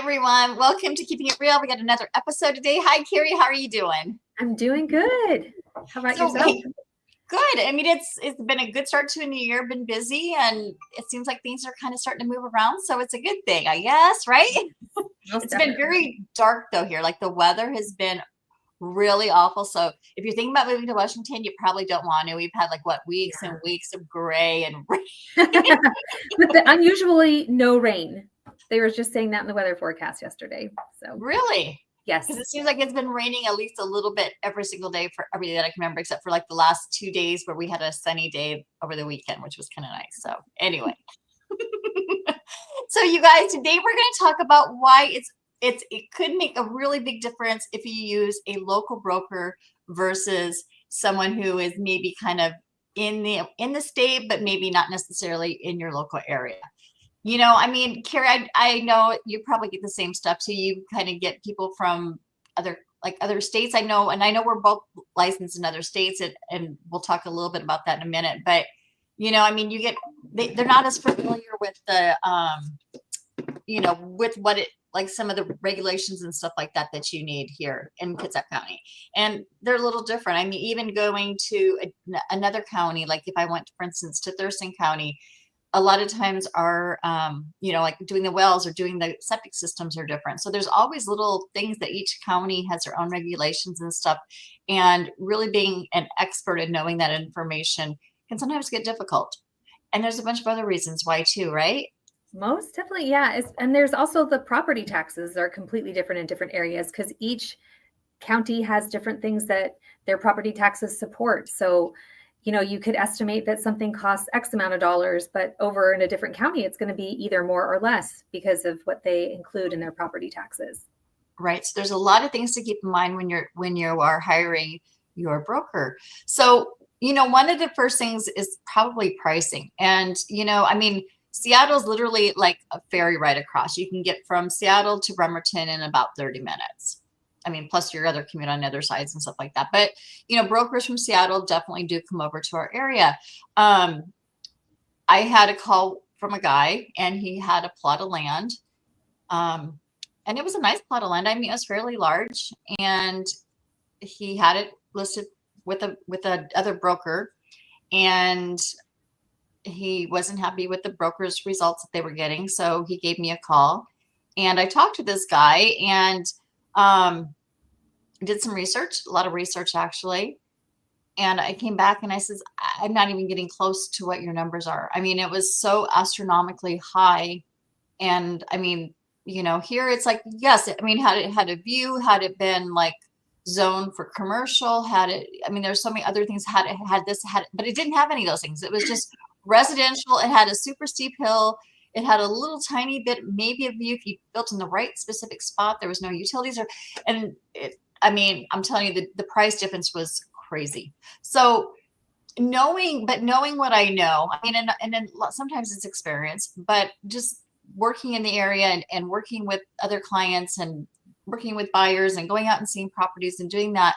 everyone. Welcome to Keeping It Real. We got another episode today. Hi, Carrie. How are you doing? I'm doing good. How about yourself? Hey, good. I mean, it's been a good start to a new year. Been busy, and it seems like things are kind of starting to move around. So it's a good thing, I guess, right? Most It's been definitely. very dark though here. Like the weather has been really awful. So if you're thinking about moving to Washington, you probably don't want to. We've had like what weeks and weeks of gray and rain. With the unusually no rain. They were just saying that in the weather forecast yesterday. So Really? yes. Because it seems like it's been raining at least a little bit every single day for every day that I can remember, except for like the last 2 days where we had a sunny day over the weekend, which was kind of nice. So anyway, so you guys, today we're going to talk about why it could make a really big difference if you use a local broker versus someone who is maybe kind of in the state, but maybe not necessarily in your local area. I mean, Carrie, I know you probably get the same stuff too. You kind of get people from other states. I know, and I know we're both licensed in other states, and we'll talk a little bit about that in a minute. But I mean, they're not as familiar with the with what it like some of the regulations and stuff like that you need here in Kitsap County, and they're a little different. I mean, even going to another county, like if I went, for instance, to Thurston County, a lot of times our like doing the wells or doing the septic systems are different. So there's always little things that each county has their own regulations and stuff, and really being an expert in knowing that information can sometimes get difficult. And there's a bunch of other reasons why too, right? Most definitely, yeah. And there's also the property taxes are completely different in different areas because each county has different things that their property taxes support. So, you could estimate that something costs X amount of dollars, but over in a different county, it's going to be either more or less because of what they include in their property taxes. Right. So there's a lot of things to keep in mind when you are hiring your broker. So, one of the first things is probably pricing. And, I mean, Seattle's literally like a ferry ride across. You can get from Seattle to Bremerton in about 30 minutes. I mean, plus your other commute on the other sides and stuff like that. But, brokers from Seattle definitely do come over to our area. I had a call from a guy and he had a plot of land. And it was a nice plot of land. I mean, it was fairly large, and he had it listed with a other broker, and he wasn't happy with the broker's results that they were getting. So he gave me a call, and I talked to this guy and did some research, a lot of research actually. And I came back and I says, I'm not even getting close to what your numbers are. I mean, it was so astronomically high. And I mean, here it's like, yes, I mean, had it had a view, had it been like zoned for commercial, I mean, there's so many other things, but it didn't have any of those things. It was just residential. It had a super steep hill. It had a little tiny bit, maybe a view if you built in the right specific spot. There was no utilities I mean, I'm telling you, the price difference was crazy. So knowing what I know, I mean, and then sometimes it's experience, but just working in the area and working with other clients and working with buyers and going out and seeing properties and doing that,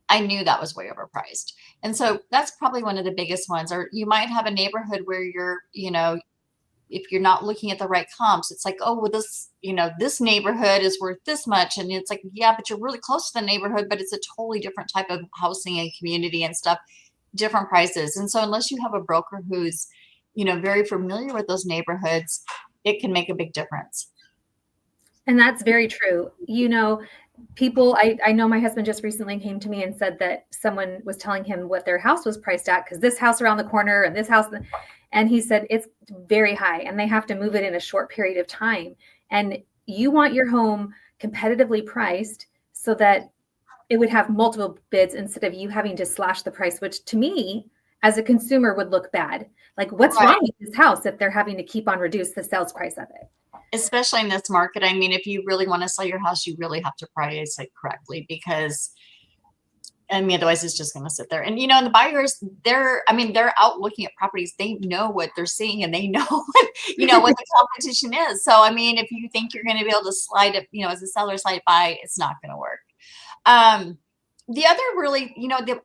I knew that was way overpriced. And so that's probably one of the biggest ones. Or you might have a neighborhood where if you're not looking at the right comps, it's like, oh, well, this neighborhood is worth this much. And it's like, yeah, but you're really close to the neighborhood, but it's a totally different type of housing and community and stuff, different prices. And so unless you have a broker who's, very familiar with those neighborhoods, it can make a big difference. And that's very true. People, I know my husband just recently came to me and said that someone was telling him what their house was priced at because this house around the corner and this house, and he said it's very high and they have to move it in a short period of time. And you want your home competitively priced so that it would have multiple bids instead of you having to slash the price, which to me, as a consumer, would look bad. Like, what's wrong with this house if they're having to keep on reduce the sales price of it? Especially in this market. I mean, if you really want to sell your house, you really have to price it correctly because, I mean, otherwise it's just going to sit there. And, and the buyers, they're out looking at properties. They know what they're seeing and they know, what the competition is. So, I mean, if you think you're going to be able to slide it, as a seller slide by, it's not going to work. The other really,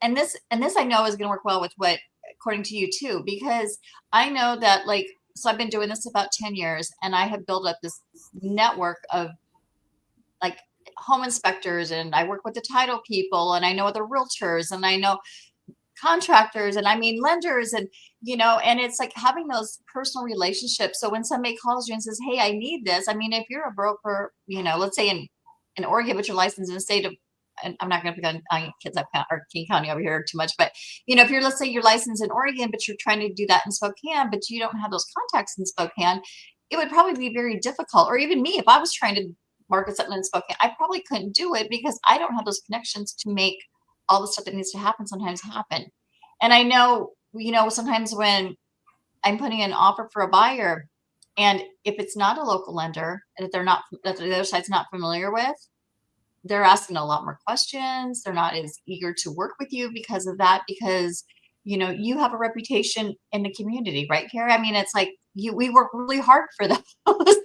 and this I know is going to work well with what, according to you too, because I know that so I've been doing this about 10 years and I have built up this network of like home inspectors, and I work with the title people, and I know the realtors, and I know contractors, and I mean lenders, and and it's like having those personal relationships. So when somebody calls you and says, hey, I need this, I mean, if you're a broker, let's say in Oregon, but you're licensed in the state of, and I'm not going to pick on kids up or King County over here too much, but if you're, let's say you're licensed in Oregon, but you're trying to do that in Spokane, but you don't have those contacts in Spokane, it would probably be very difficult. Or even me, if I was trying to market something in Spokane, I probably couldn't do it because I don't have those connections to make all the stuff that needs to happen sometimes happen. And I know, sometimes when I'm putting an offer for a buyer, and if it's not a local lender, and if that the other side's not familiar with, they're asking a lot more questions. They're not as eager to work with you because of that, because you have a reputation in the community, right, Carrie? I mean, it's like we work really hard for those.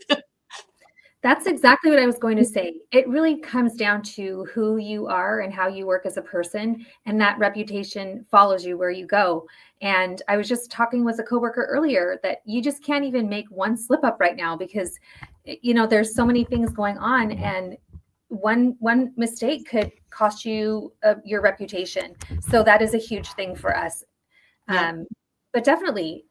That's exactly what I was going to say. It really comes down to who you are and how you work as a person, and that reputation follows you where you go. And I was just talking with a coworker earlier that you just can't even make one slip up right now because, there's so many things going on, and one mistake could cost you your reputation. So that is a huge thing for us. Yeah. But definitely,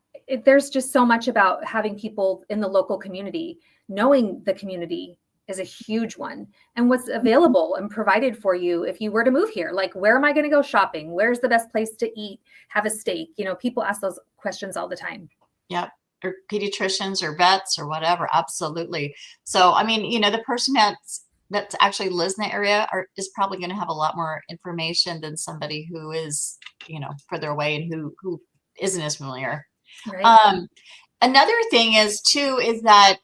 there's just so much about having people in the local community. Knowing the community is a huge one, and what's available and provided for you if you were to move here. Like, where am I going to go shopping? Where's the best place to eat, have a steak? People ask those questions all the time. Yep. Or pediatricians or vets or whatever. Absolutely. So, I mean, the person that's actually lives in the area is probably going to have a lot more information than somebody who is, further away and who isn't as familiar. Right. Another thing is that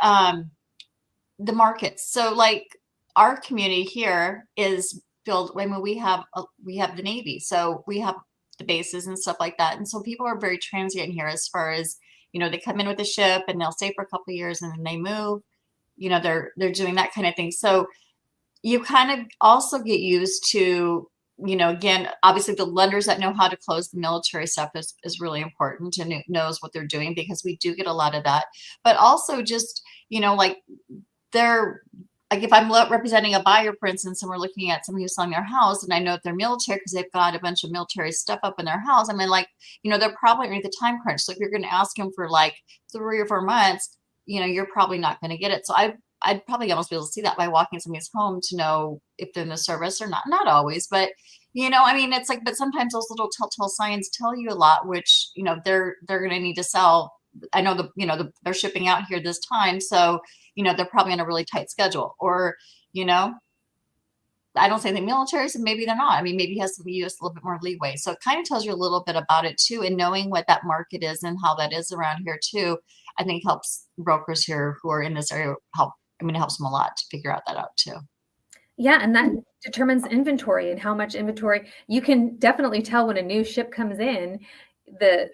the markets. So like our community here is filled. I mean, we have the Navy, so we have the bases and stuff like that. And so people are very transient here as far as, they come in with a ship and they'll stay for a couple of years and then they move, they're doing that kind of thing. So you kind of also get used to, again, obviously the lenders that know how to close the military stuff is really important and knows what they're doing, because we do get a lot of that. But also just, like they're like, if I'm representing a buyer, for instance, and we're looking at somebody who's selling their house, and I know that they're military because they've got a bunch of military stuff up in their house. I mean, like, they're probably underneath the time crunch. So if you're going to ask them for like 3 or 4 months, you're probably not going to get it. So I'd probably almost be able to see that by walking somebody's home to know if they're in the service or not. Not always, but I mean, it's like, but sometimes those little telltale signs tell you a lot, which, they're going to need to sell. I know they're shipping out here this time. So, they're probably on a really tight schedule, or, I don't say the military, so maybe they're not. I mean, maybe he has to be just a little bit more leeway. So it kind of tells you a little bit about it too. And knowing what that market is and how that is around here too, I think helps brokers here who are in this area it helps them a lot to figure out too. Yeah, and that determines inventory and how much inventory. You can definitely tell when a new ship comes in, the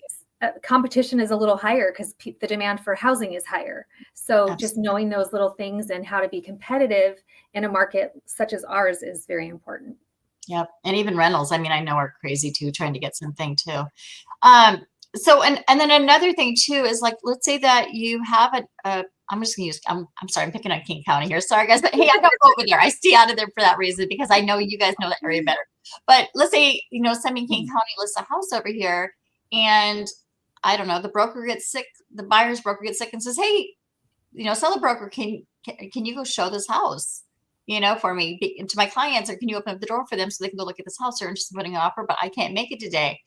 competition is a little higher because the demand for housing is higher. So Absolutely. Just knowing those little things and how to be competitive in a market such as ours is very important. Yep. And even rentals, I mean, I know are crazy too, trying to get something too. So, and then another thing too, is like, let's say that you have I'm just gonna use, I'm sorry, I'm picking on King County here. Sorry guys, but hey, I don't go over there. I stay out of there for that reason, because I know you guys know that area better. But let's say, somebody in King County lists a house over here, and I don't know, the broker gets sick, the buyer's broker gets sick and says, hey, seller broker, can you go show this house, for me, to my clients, or can you open up the door for them so they can go look at this house? They're interested in putting an offer, but I can't make it today.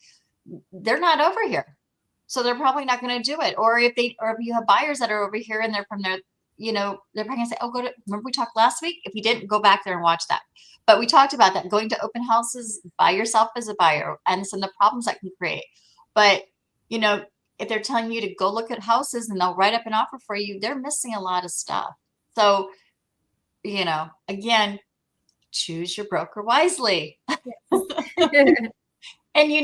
They're not over here, so they're probably not going to do it. Or if you have buyers that are over here and they're from there, they're probably going to say, oh, remember we talked last week? If you didn't, go back there and watch that. But we talked about that, going to open houses by yourself as a buyer and some of the problems that can create. But, if they're telling you to go look at houses and they'll write up an offer for you, they're missing a lot of stuff. So, again, choose your broker wisely. And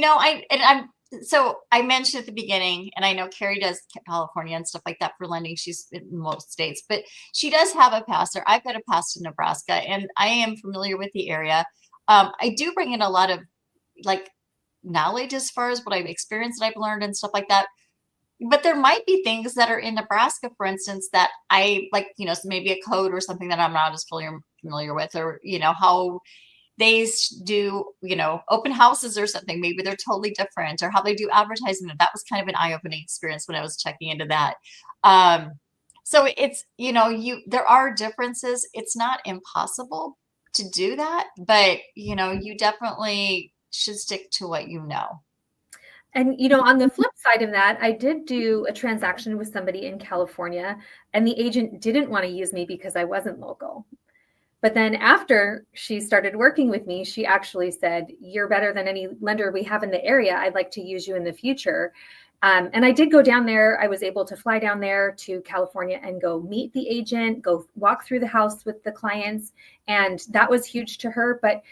so I mentioned at the beginning, and I know Carrie does California and stuff like that for lending. She's in most states, but she does have a pass there. I've got a pass to Nebraska, and I am familiar with the area. I do bring in a lot of like knowledge as far as what I've experienced that I've learned and stuff like that. but there might be things that are in Nebraska, for instance, that I like, so maybe a code or something that I'm not as fully familiar with, or, how they do, open houses or something. Maybe they're totally different, or how they do advertising. That was kind of an eye-opening experience when I was checking into that. So it's, there are differences. It's not impossible to do that, but, you definitely should stick to what you know. And, on the flip side of that, I did do a transaction with somebody in California, and the agent didn't want to use me because I wasn't local. But then after she started working with me, she actually said, "You're better than any lender we have in the area. I'd like to use you in the future." And I did go down there. I was able to fly down there to California and go meet the agent, go walk through the house with the clients. And that was huge to her. But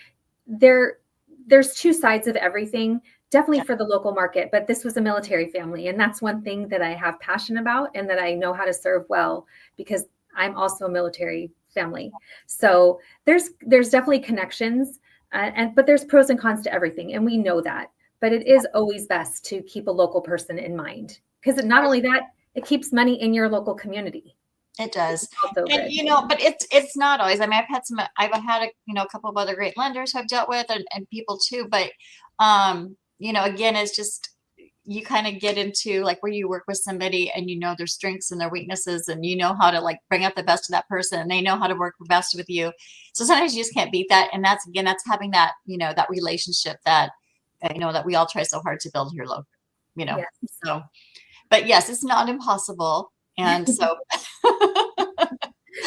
there's two sides of everything, definitely for the local market. But this was a military family. And that's one thing that I have passion about and that I know how to serve well, because I'm also a military family. So there's definitely connections, but there's pros and cons to everything. And we know that. But it is always best to keep a local person in mind, because not only that, it keeps money in your local community. It does. Also And, good. but it's not always. I mean, I've had a couple of other great lenders I've dealt with, and people too. But, again, it's just, you kind of get into like where you work with somebody and their strengths and their weaknesses, and how to like bring out the best of that person, and they know how to work the best with you. So sometimes you just can't beat that. And that's having that, that relationship that, that we all try so hard to build here local, Yes. So, but yes, it's not impossible. And so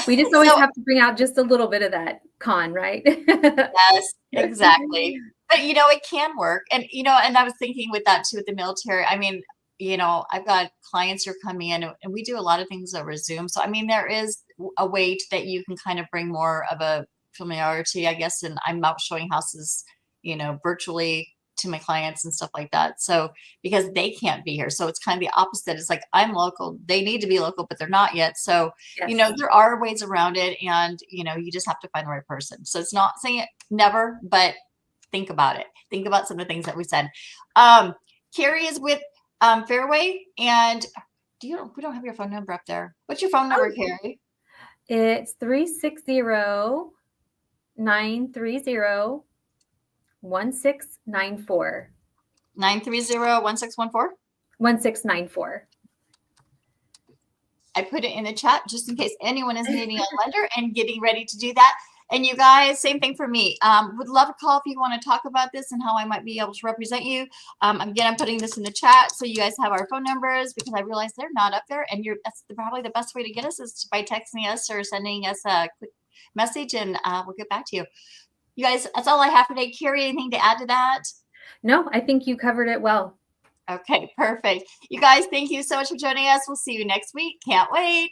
we just always have to bring out just a little bit of that con, right? Yes, exactly. But it can work. And and I was thinking with that too, with the military. I mean, I've got clients who are coming in, and we do a lot of things over Zoom. So I mean, there is a way that you can kind of bring more of a familiarity, I guess. And I'm out showing houses, virtually to my clients and stuff like that. So because they can't be here. So it's kind of the opposite. It's like, I'm local. They need to be local, but they're not yet. So, Yes. there are ways around it, and, you just have to find the right person. So it's not saying it never, but think about it. Think about some of the things that we said. Carrie is with Fairway, and we don't have your phone number up there. What's your phone number, Carrie? It's 360-930-1694. 930-1614. 1694. I put it in the chat just in case anyone is needing a lender and getting ready to do that. And you guys, same thing for me. Would love a call if you want to talk about this and how I might be able to represent you. Again, I'm putting this in the chat so you guys have our phone numbers, because I realize they're not up there. And that's probably the best way to get us is by texting us or sending us a quick message, and we'll get back to you. You guys, that's all I have for today. Carrie, anything to add to that? No, I think you covered it well. Okay, perfect. You guys, thank you so much for joining us. We'll see you next week. Can't wait.